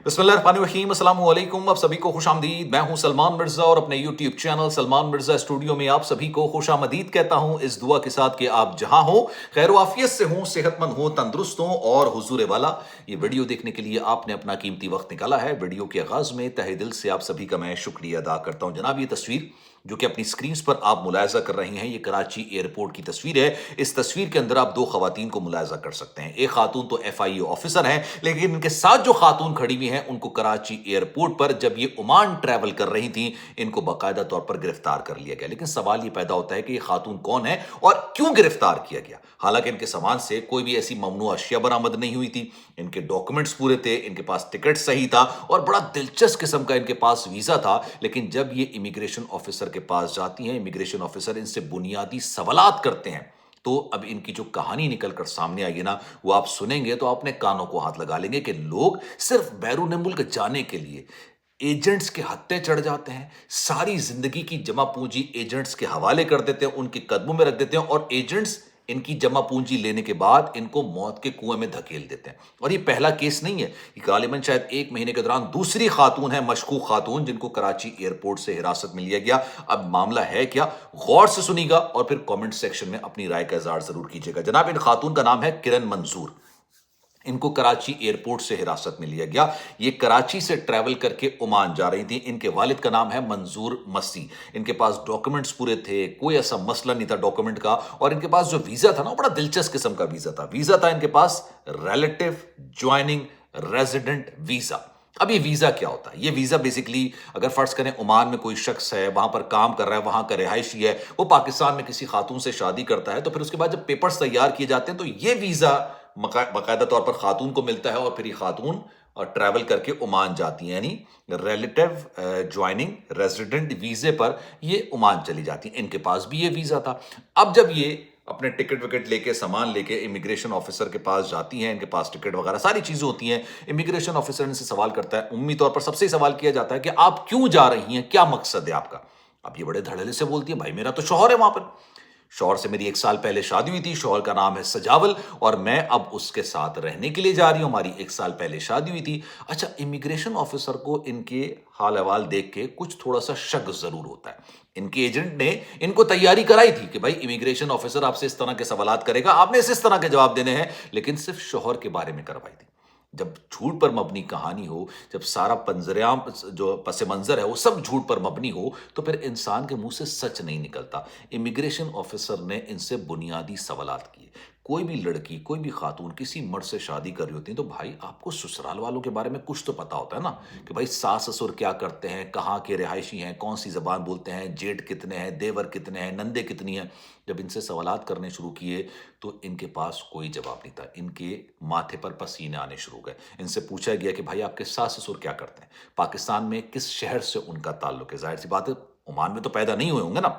बिस्मिल्लाहिर्रहमानिर्रहीम, अस्सलाम वालेकुम। आप सभी को खुशामदीद। मैं हूं सलमान मिर्ज़ा और अपने YouTube channel Salman Mirza studio में आप सभी को खुशामदीद कहता हूं, इस दुआ के साथ कि आप जहां हो खैर वाफियत से हों, सेहतमंद हों, तंदुरुस्त हों और हुजूर वाला। ये वीडियो देखने के लिए आपने अपना कीमती वक्त निकाला है। वीडियो के आगाज में तहे दिल से आप सभी का मैं शुक्रिया अदा करता हूं। जनाब, ये तस्वीर जो कि अपनी स्क्रीन पर आप मुलायजा कर रहे हैं, ये कराची एयरपोर्ट की तस्वीर है। इस तस्वीर के अंदर आप दो खवातीन को मुलायजा कर सकते हैं। एक खातून तो FIU ऑफिसर हैं, लेकिन इनके साथ जो खातून खड़ी हुई हैं उनको कराची एयरपोर्ट पर जब ये ओमान ट्रैवल कर रही थी, इनको बाकायदा तौर पर गिरफ्तार कर लिया गया। लेकिन सवाल ये पैदा होता है कि ये खातून कौन है और क्यों गिरफ्तार किया गया। हालांकि इनके सामान से कोई भी ऐसी ममनू अशिया बरामद नहीं हुई थी, इनके डॉक्यूमेंट्स पूरे थे, इनके पास टिकट सही था और बड़ा दिलचस्प किस्म का इनके पास वीजा था। लेकिन जब ये इमिग्रेशन ऑफिसर के पास जाती हैं, इमिग्रेशन ऑफिसर इनसे बुनियादी सवालात करते हैं, तो अब इनकी जो कहानी निकल कर सामने आएगी ना, वो आप सुनेंगे तो अपने कानों को हाथ लगा लेंगे कि लोग सिर्फ बैरून मुल्क जाने के लिए एजेंट्स के हत्थे चढ़ जाते हैं, सारी जिंदगी की जमा पूंजी एजेंट्स के हवाले कर देते हैं, उनके कदमों में रख देते हैं और एजेंट्स इनकी जमा पूंजी लेने के बाद इनको मौत के कुएं में धकेल देते हैं। और ये पहला केस नहीं है, ये गालिबन शायद एक महीने के दौरान दूसरी खातून है, मशकूक खातून, जिनको कराची एयरपोर्ट से हिरासत में लिया गया। अब मामला है क्या, गौर से सुनिएगा और फिर कमेंट सेक्शन में अपनी राय का इजहार जरूर कीजिएगा। जनाब, इन खातून का नाम है किरण मंजूर। इनको कराची एयरपोर्ट से हिरासत में लिया गया। ये कराची से ट्रैवल करके ओमान जा रही थी। इनके वालिद का नाम है मंजूर मसीह। इनके पास डॉक्यूमेंट्स पूरे थे, कोई ऐसा मसला नहीं था डॉक्यूमेंट का। और इनके पास जो वीजा था ना, बड़ा दिलचस्प किस्म का वीजा था। वीजा था इनके पास रिलेटिव ज्वाइनिंग रेजिडेंट वीजा। अब ये वीजा क्या होता है? ये वीजा बेसिकली, अगर फर्ज करें ओमान में कोई शख्स है, वहां पर काम कर रहा है, वहां का रिहायशी है, वो पाकिस्तान में किसी खातून से शादी करता है, तो फिर उसके बाद जब पेपर्स तैयार किए जाते हैं तो ये वीजा बाकायदा तौर पर खातून को मिलता है और फिर ये खातून और ट्रैवल करके ओमान जाती हैं, यानी रिलेटिव ज्वाइनिंग रेजिडेंट वीजे पर ये ओमान चली जाती हैं। इनके पास भी ये वीजा था। अब जब ये अपने टिकट विकेट लेके, सामान लेके इमिग्रेशन ऑफिसर के पास जाती हैं, इनके पास टिकट वगैरह सारी चीजें होती हैं, इमिग्रेशन ऑफिसर इनसे सवाल करता है। उम्मी तौर पर सबसे ही सवाल किया जाता है कि आप क्यों जा रही हैं, क्या मकसद है आपका। अब ये बड़े धड़ल्ले से बोलती है, भाई मेरा तो शौहर है वहां पर, शौहर से मेरी 1 साल पहले शादी हुई थी, शौहर का नाम है सजावल और मैं अब उसके साथ रहने के लिए जा रही हूं, हमारी 1 साल पहले शादी हुई थी। अच्छा, इमिग्रेशन ऑफिसर को इनके हाल अहवाल देख के कुछ थोड़ा सा शक जरूर होता है। इनके एजेंट ने इनको तैयारी कराई थी कि भाई इमिग्रेशन ऑफिसर आपसे इस तरह के सवालात करेगा, आपने इस तरह के जवाब देने हैं, लेकिन सिर्फ शौहर के बारे में करवाई थी। जब झूठ पर मबनी कहानी हो, जब सारा पंजरेआम जो पस मंजर है वो सब झूठ पर मबनी हो, तो फिर इंसान के मुंह से सच नहीं निकलता। इमिग्रेशन ऑफिसर ने इनसे बुनियादी सवालात किए। कोई भी लड़की, कोई भी खातून किसी मर्द से शादी कर रही होती है तो भाई आपको ससुराल वालों के बारे में कुछ तो पता होता है ना, कि भाई सास ससुर क्या करते हैं, कहाँ के रिहायशी हैं, कौन सी जबान बोलते हैं, जेठ कितने हैं, देवर कितने हैं, नंदे कितनी हैं। जब इनसे सवालात करने शुरू किए तो इनके पास कोई जवाब नहीं था। इनके माथे पर पसीने आने शुरू हो गए। इनसे पूछा गया कि भाई आपके सास ससुर क्या करते हैं, पाकिस्तान में किस शहर से उनका ताल्लुक है। जाहिर सी बात है, ओमान में तो पैदा नहीं हुए होंगे ना,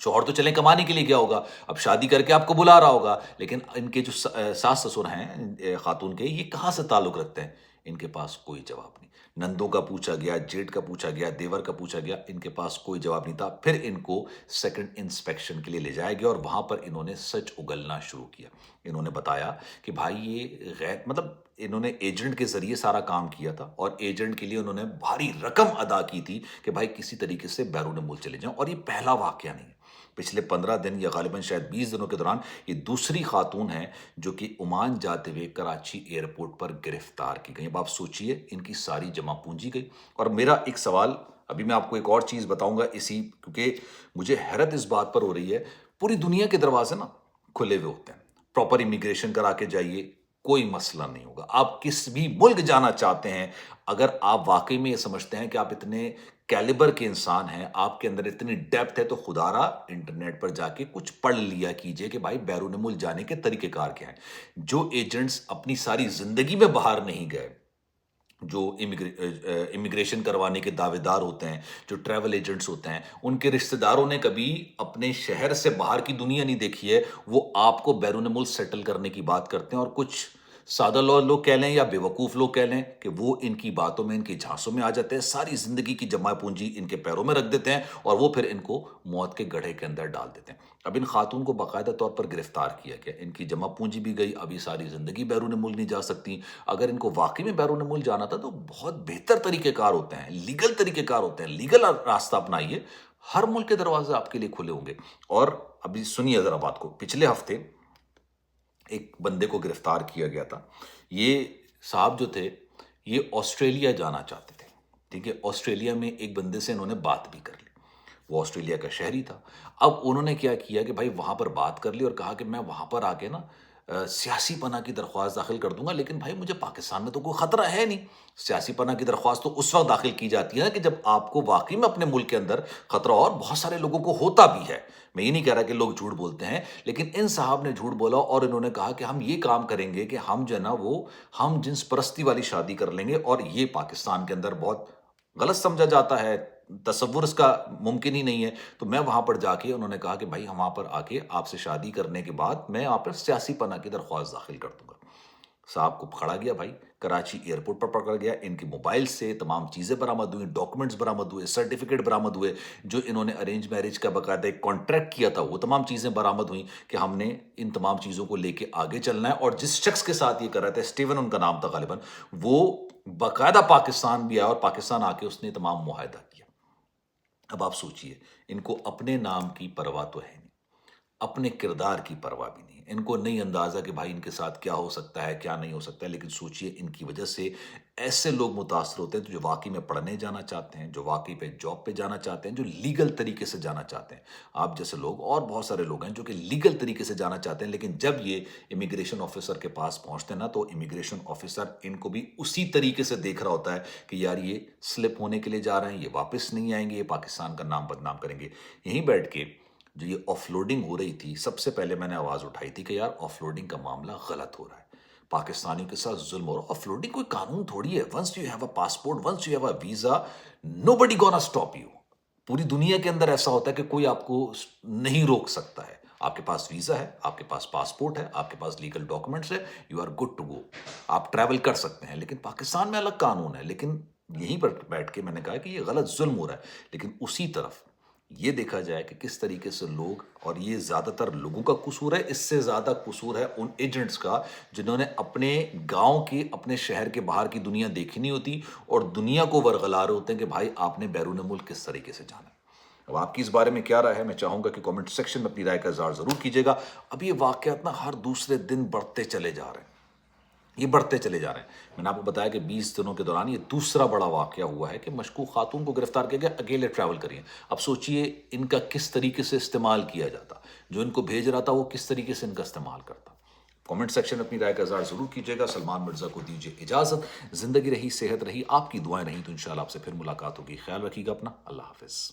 शौहर तो चले कमाने के लिए गया होगा, अब शादी करके आपको बुला रहा होगा। लेकिन इनके जो सास ससुर हैं खातून के, ये कहाँ से ताल्लुक रखते हैं, इनके पास कोई जवाब नहीं। नंदों का पूछा गया, जेठ का पूछा गया, देवर का पूछा गया, इनके पास कोई जवाब नहीं था। फिर इनको सेकंड इंस्पेक्शन के लिए ले जाया गया और वहां पर इन्होंने सच उगलना शुरू किया। इन्होंने बताया कि भाई ये गैर मतलब इन्होंने एजेंट के जरिए सारा काम किया था और एजेंट के लिए उन्होंने भारी रकम अदा की थी कि भाई किसी तरीके से बैरून मुल्क चले जाओ। और ये पहला वाकया नहीं है, पिछले 15 दिन या गालिबन शायद 20 दिनों के दौरान ये दूसरी खातून है जो कि ओमान जाते हुए कराची एयरपोर्ट पर गिरफ्तार की गई। अब आप सोचिए, इनकी सारी जमा पूंजी गई। और मेरा एक सवाल, अभी मैं आपको एक और चीज बताऊंगा इसी, क्योंकि मुझे हैरत इस बात पर हो रही है, पूरी दुनिया के दरवाजे ना खुले हुए होते हैं, प्रॉपर इमिग्रेशन करा के जाइए, कोई मसला नहीं होगा। आप किस भी मुल्क जाना चाहते हैं, अगर आप वाकई में ये समझते हैं कि आप इतने कैलिबर के इंसान हैं, आपके अंदर इतनी डेप्थ है, तो खुदारा इंटरनेट पर जाके कुछ पढ़ लिया कीजिए कि भाई बैरून मुल्क जाने के तरीकेकार क्या हैं। जो एजेंट्स अपनी सारी जिंदगी में बाहर नहीं गए, जो इमिग्रेशन करवाने के दावेदार होते हैं, जो ट्रैवल एजेंट्स होते हैं, उनके रिश्तेदारों ने कभी अपने शहर से बाहर की दुनिया नहीं देखी है, वो आपको बैरून मुल्क सेटल करने की बात करते हैं और कुछ سادہ لوگ کہہ لیں یا بیوقوف لوگ کہہ لیں کہ وہ ان کی باتوں میں، ان کی جھانسوں میں آ جاتے ہیں، ساری زندگی کی جمع پونجی ان کے پیروں میں رکھ دیتے ہیں اور وہ پھر ان کو موت کے گڑھے کے اندر ڈال دیتے ہیں۔ اب ان خاتون کو باقاعدہ طور پر گرفتار کیا گیا، ان کی جمع پونجی بھی گئی، ابھی ساری زندگی بیرون ملک نہیں جا سکتی۔ اگر ان کو واقعی میں بیرون ملک جانا تھا تو بہت بہتر طریقہ کار ہوتے ہیں، لیگل طریقہ کار ہوتے ہیں، لیگل راستہ اپنائیے، ہر ملک کے دروازے آپ کے لیے کھلے ہوں گے۔ اور ابھی سنیے ذرا بات کو، پچھلے ہفتے ایک بندے کو گرفتار کیا گیا تھا۔ یہ صاحب جو تھے یہ آسٹریلیا جانا چاہتے تھے، ٹھیک ہے، آسٹریلیا میں ایک بندے سے انہوں نے بات بھی کر لی، وہ آسٹریلیا کا شہری تھا۔ اب انہوں نے کیا کیا کہ بھائی وہاں پر بات کر لی اور کہا کہ میں وہاں پر آ کے نا سیاسی پناہ کی درخواست داخل کر دوں گا، لیکن بھائی مجھے پاکستان میں تو کوئی خطرہ ہے نہیں۔ سیاسی پناہ کی درخواست تو اس وقت داخل کی جاتی ہے کہ جب آپ کو واقعی میں اپنے ملک کے اندر خطرہ، اور بہت سارے لوگوں کو ہوتا بھی ہے۔ میں یہ نہیں کہہ رہا کہ لوگ جھوٹ بولتے ہیں، لیکن ان صاحب نے جھوٹ بولا اور انہوں نے کہا کہ ہم یہ کام کریں گے کہ ہم جو ہے نا وہ ہم جنس پرستی والی شادی کر لیں گے، اور یہ پاکستان کے اندر بہت غلط سمجھا جاتا ہے، تصور اس کا ممکن ہی نہیں ہے۔ تو میں وہاں پر جا کے انہوں نے کہا کہ بھائی ہم وہاں پر آ کے آپ سے شادی کرنے کے بعد میں وہاں پر سیاسی پناہ کی درخواست داخل کر دوں گا۔ صاحب کو پکڑا گیا بھائی، کراچی ایئرپورٹ پر پکڑا گیا، ان کی موبائل سے تمام چیزیں برآمد ہوئیں، ڈاکومنٹس برآمد ہوئے، سرٹیفکیٹ برآمد ہوئے، جو انہوں نے ارینج میرج کا باقاعدہ ایک کانٹریکٹ کیا تھا وہ تمام چیزیں برآمد ہوئیں کہ ہم نے ان تمام چیزوں کو لے کے آگے چلنا ہے۔ اور جس شخص کے ساتھ یہ کر رہا تھا، اسٹیون ان کا نام تھا غالباً، وہ باقاعدہ پاکستان بھی آیا اور پاکستان آ کے اس نے تمام معاہدہ کیا۔ اب آپ سوچئے، ان کو اپنے نام کی پرواہ تو ہے نہیں، اپنے کردار کی پرواہ بھی نہیں، ان کو نہیں اندازہ کہ بھائی ان کے ساتھ کیا ہو سکتا ہے کیا نہیں ہو سکتا ہے۔ لیکن سوچئے ان کی وجہ سے ایسے لوگ متاثر ہوتے ہیں جو واقعی میں پڑھنے جانا چاہتے ہیں، جو واقعی پہ جاب پہ جانا چاہتے ہیں، جو لیگل طریقے سے جانا چاہتے ہیں۔ آپ جیسے لوگ اور بہت سارے لوگ ہیں جو کہ لیگل طریقے سے جانا چاہتے ہیں، لیکن جب یہ امیگریشن آفیسر کے پاس پہنچتے ہیں نا تو امیگریشن آفیسر ان کو بھی اسی طریقے سے دیکھ رہا ہوتا ہے کہ یار یہ سلپ ہونے کے لیے جا رہے ہیں، یہ واپس نہیں آئیں گے، یہ پاکستان کا نام بدنام کریں گے۔ یہیں بیٹھ کے جو یہ آف لوڈنگ ہو رہی تھی، سب سے پہلے میں نے آواز اٹھائی تھی کہ یار آف لوڈنگ کا معاملہ غلط ہو رہا ہے، پاکستانیوں کے ساتھ ظلم ہو رہا ہے۔ آف لوڈنگ کوئی قانون تھوڑی ہے، once you have a passport, once you have a visa, nobody gonna stop you. پوری دنیا کے اندر ایسا ہوتا ہے کہ کوئی آپ کو نہیں روک سکتا ہے۔ آپ کے پاس ویزا ہے، آپ کے پاس پاسپورٹ ہے، آپ کے پاس لیگل ڈاکومنٹس ہے، you are good to go, آپ ٹریول کر سکتے ہیں۔ لیکن پاکستان میں الگ قانون ہے، لیکن یہیں پر بیٹھ کے میں نے کہا کہ یہ غلط ظلم ہو رہا ہے۔ لیکن اسی طرف یہ دیکھا جائے کہ کس طریقے سے لوگ، اور یہ زیادہ تر لوگوں کا قصور ہے، اس سے زیادہ قصور ہے ان ایجنٹس کا جنہوں نے اپنے گاؤں کی، اپنے شہر کے باہر کی دنیا دیکھی نہیں ہوتی اور دنیا کو ورغلا رہے ہوتے ہیں کہ بھائی آپ نے بیرون ملک کس طریقے سے جانا ہے۔ اب آپ کی اس بارے میں کیا رائے ہے؟ میں چاہوں گا کہ کامنٹ سیکشن میں اپنی رائے کا اظہار ضرور کیجیے گا۔ اب یہ واقعات نا ہر دوسرے دن بڑھتے چلے جا رہے ہیں، یہ بڑھتے چلے جا رہے ہیں۔ میں نے آپ کو بتایا کہ 20 دنوں کے دوران یہ دوسرا بڑا واقعہ ہوا ہے کہ مشکوک خاتون کو گرفتار کیا گیا، اکیلے ٹریول کریے۔ اب سوچئے ان کا کس طریقے سے استعمال کیا جاتا، جو ان کو بھیج رہا تھا وہ کس طریقے سے ان کا استعمال کرتا۔ کامنٹ سیکشن میں اپنی رائے کا اظہار ضرور کیجیے گا۔ سلمان مرزا کو دیجیے اجازت، زندگی رہی، صحت رہی، آپ کی دعائیں رہیں تو انشاءاللہ آپ سے پھر ملاقات ہوگی۔ خیال رکھیے گا اپنا، اللہ حافظ۔